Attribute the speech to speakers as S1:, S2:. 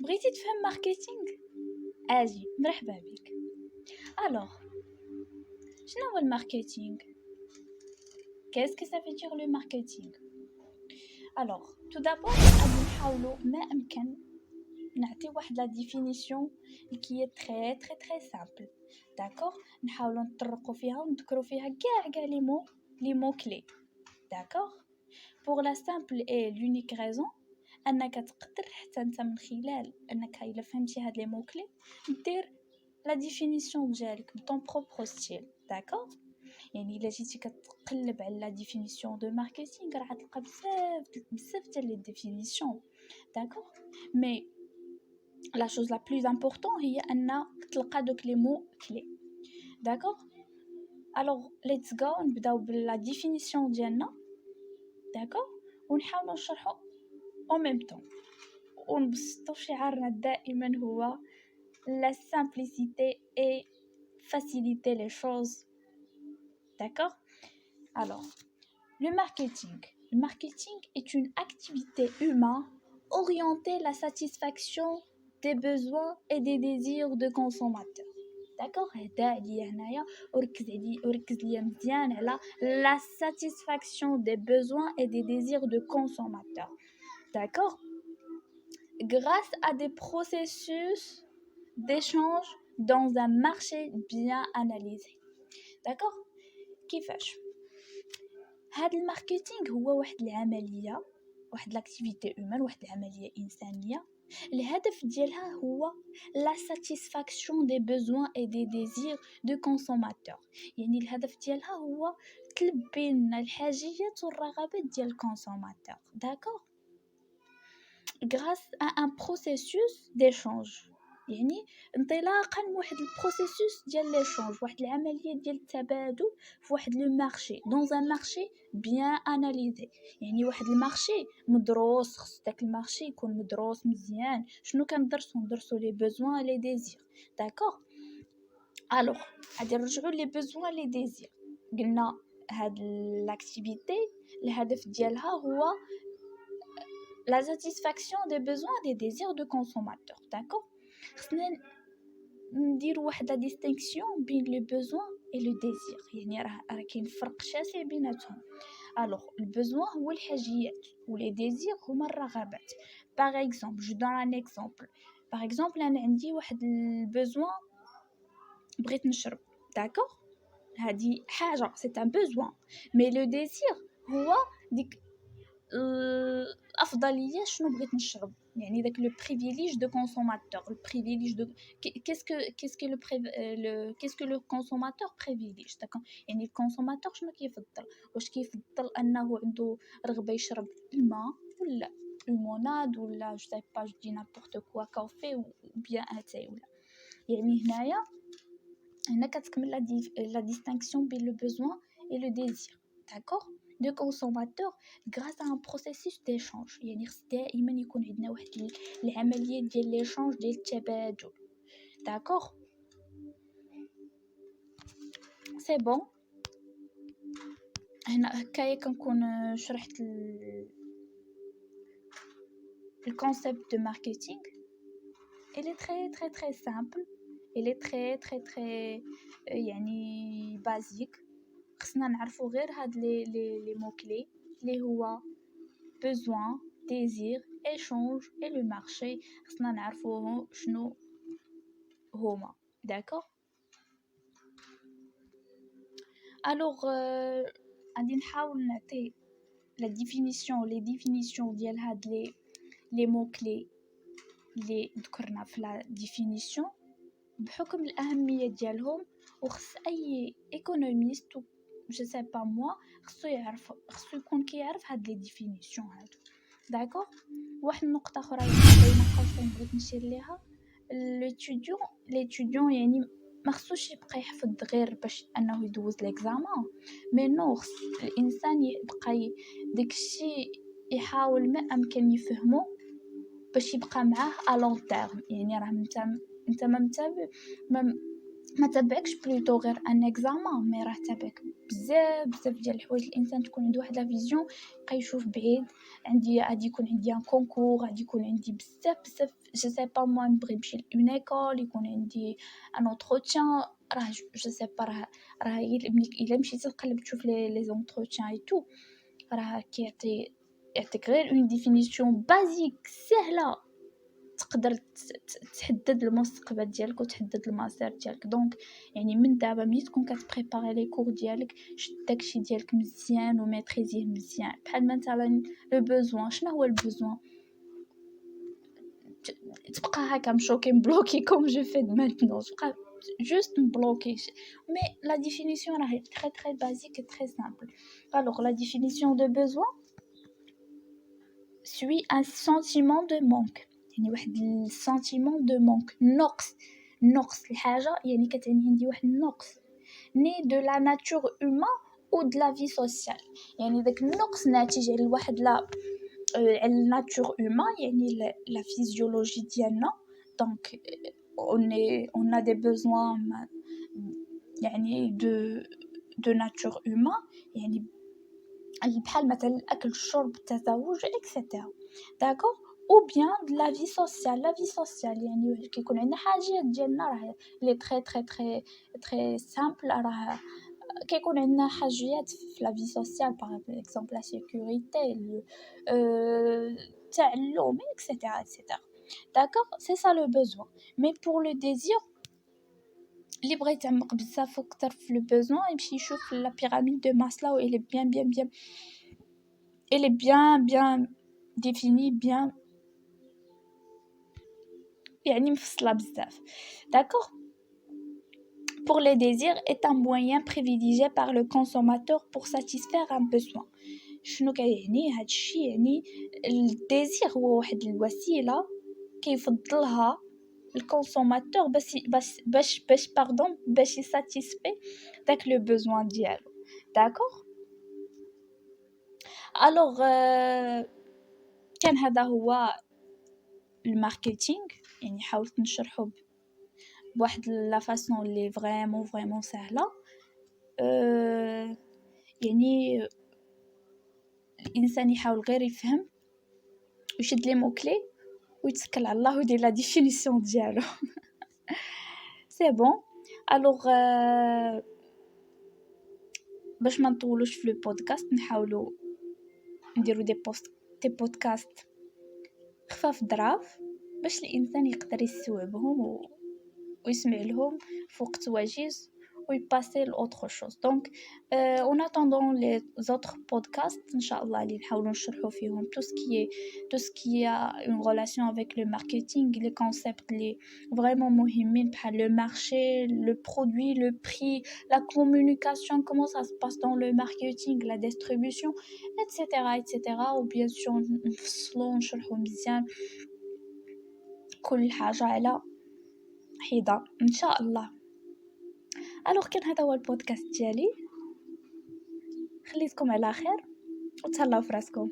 S1: بغيتي تفهم ماركتينغ؟ اجي مرحبا بك. الوغ شنو هو الماركتينغ؟ qu'est-ce que ça veut dire le marketing? alors tout d'abord غادي نحاولوا ما امكن نعطي واحد لا ديفينيسيون qui est très très très simple. d'accord نحاولوا نطرقوا فيها ونذكروا فيها كاع لي مو كلي. d'accord pour la simple et l'unique raison انك تقدر حتى انت من خلال انك الا فهمتي هاد لي مو كلي دير لا ديفينيسيون ديالك بطون بروبر ستيل. داكور يعني الا جيتي كتقلب على لا ديفينيسيون دو ماركتينغ راه غتلقى بزاف ديال لي ديفينيسيون. داكور مي لا شوز لا بلوز امبورطون هي ان تلقى دوك لي مو كلي. داكور الوغ ليتس جو نبداو بلا ديفينيسيون ديالنا. داكور ونحاولوا نشرحوا en même temps ونبسطوا شعارنا دائما هو la simplicité et faciliter les choses. d'accord alors le marketing est une activité humaine orientée à la satisfaction des besoins et des désirs de consommateurs. d'accord هذا لي هنايا وركز لي مزيان على la satisfaction des besoins et des désirs de consommateurs. d'accord grâce à des processus d'échange dans un marché bien analysé. d'accord كيفاش هاد الماركتينغ هو واحد العمليه واحد لاكتيفيتي هيومان واحد العمليه انسانيه الهدف ديالها هو لا ساتيسفاكسيون دي بوزوان اي دي ديزير دو كونسوماتور. يعني الهدف ديالها هو تلبي لنا الحاجيات والرغبات ديال الكونسوماتور. داكور grâce à un processus d'échange يعني انطلاقا من واحد البروسيسوس ديال ليشونج واحد العمليه ديال التبادل في واحد لو مارشي دون ان مارشي بيان اناليزي. يعني واحد المارشي مدروس خص داك المارشي يكون مدروس مزيان شنو ندرسوا لي بوزوان لي ديزير. داكور الوغ غادي نرجعوا لي بوزوان لي ديزير. قلنا هاد لاكتيفيتي الهدف ديالها هو la satisfaction des besoins et des désirs de consommateurs. d'accord خصنا نديروا واحد لا ديستينكسيون بين لي بوزوان اي لو ديزير. يعني راه كاين فرق شاسع بيناتهم. الوغ البوزوان هو الحاجيات ولي ديزير هما الرغبات. باغ اكزومبل جو دون ان اكزومبل. باغ اكزومبل انا عندي واحد البوزوان بغيت نشرب. داكور هادي حاجه سي ان بوزوان مي لو ديزير هو ديك الافضليه شنو بغيت نشرب. يعني داك لو بريفيليج دو كونسوماتور لو بريفيليج دو qu'est-ce que le consommateur privilège. داك يعني الكونسوماتور شنو كيفضل واش كيفضل انه عنده رغبه يشرب الماء ولا الموناد ولا جو ساي با جو دي نابورت كوا كافي و بيان اتاي ولا. يعني هنا كتكمل لا ديستينكسيون بين لو بوزوان et le désir. d'accord de consommateur grâce à un processus d'échange. يعني خص دائما يكون عندنا واحد العمليه ديال ليشانج ديال التبادل. داكوغ سي بون هنا هكايا كنكون شرحت الكونسيبت دو ماركتينغ. il est très très très simple il est très très très يعني basique. خصنا نعرفوا غير هاد لي مو كلي اللي هو besoin désir échange et le marché. خصنا نعرفوه شنو هما. داكوغ الوغ غادي نحاول نعطي لا ديفينيسيون لي ديفينيسيون ديال هاد لي مو كلي اللي ذكرنا في لا ديفينيسيون بحكم الاهميه ديالهم. وخص اي ايكونوميست جو سي با موا خصو يكون كيعرف هاد لي ديفينيسيون هادو. داكوغ واحد النقطه اخرى بين قوسين بغيت نشير ليها. ليتيديون يعني ما خصوش يبقى يحفظ غير باش انه يدوز ليكزامان مي نو خص الانسان يبقى داكشي يحاول ما امكن يفهمه باش يبقى معاه ا لون تيرم. يعني راه انت ما ما تبعكش بلوتو غير ان اكزامان، مي راه تبعك بزاف ديال الحوايج. الانسان تكون عنده واحد لا فيزيون، يبقى يشوف بعيد. عندي غادي يكون عندي ان كونكور، غادي يكون عندي بزاف جو سي با موا نبغي نمشي لون ايكول، يكون عندي ان اونتروتيان. راه جو سي با راه الا مشيتي تقلب تشوف لي زونتروتيان اي تو، راه يعطيك غير اون ديفينيسيون بازيك سهله تقدر تحدد المستقبل ديالك وتحدد المسار ديالك. دونك يعني من دابا ملي تكون كتبريباري لي كور ديالك، شد داكشي ديالك مزيان وميتريزيه مزيان. بحال مثلا لو بوزوان، شنو هو البوزوان؟ تبقى هكا مشوكي مبلوكي كوم جو في مانتنون، تبقى juste مبلوكي. mais la définition est très très basique et très simple. Alors la définition de besoin suit un sentiment de manque، يعني واحد السنتيمون دو مونك، نقص الحاجه، يعني كتعني عندي واحد النقص ني دو لا ناتور هومان او دو لا في سوسيال. يعني داك النقص ناتج على واحد لا على الناتور هومان، يعني لا فيزيولوجي ديالنا. دونك on a des besoins يعني de nature humain، يعني بحال مثلا الاكل، الشرب، التزوج اكسيتيرا. داكور. او بيان د لا في سوسيال. لا في سوسيال يعني كيكون عندنا حاجات ديالنا راه لي تري تري تري تري سامبل. راه كيكون عندنا حاجيات في لا في سوسيال، باغ اكزومبل لا سيكوريتي، التعلم اكسيتيرا اكسيتيرا. داكور. سي سا لو بوزوان. مي بور لو ديزير، اللي بغى يتعمق بزاف اكثر في لو بوزوان يمشي يشوف لا بيراميد دو ماسلو. elle est bien elle est bien définie، bien يعني مفصله بزاف. d'accord. pour les désirs est un moyen privilégié par le consommateur pour satisfaire un besoin. شنو كيعني هاد الشيء؟ يعني الديزير هو واحد الوسيله كيفضلها الكونسوماتور باش باردون باش يساتيسفي داك لو بوزوان ديالو. داكور. الوغ كان هذا هو الماركتينغ، يعني حاولت نشرحه بواحد لا فاصون اللي فريمون سهله. يعني الانسان يحاول غير يفهم ويشد لي موكلي ويتكل على الله ويدير لا ديفينيسيون ديالو. سي بون. الوغ باش ما نطولوش في لو بودكاست، نحاولوا نديروا دي بودكاست خفاف ظراف باش الانسان يقدر يستوعبهم ويسمع لهم في وقت وجيز ويباسي لاوتر شوز. دونك en attendant les autres podcasts ان شاء الله اللي نحاولوا نشرحوا فيهم tout ce qui a une relation avec le marketing، les concepts les vraiment مهمين بحال le marché، le produit، le prix، la communication، comment ça se passe dans le marketing، la distribution etc. ou bien sûr نفصلوا نشرحوا مزيان كل حاجه على حيدة ان شاء الله. الوغ كان هذا هو البودكاست ديالي، خليتكم على خير وتهلاو فراسكم.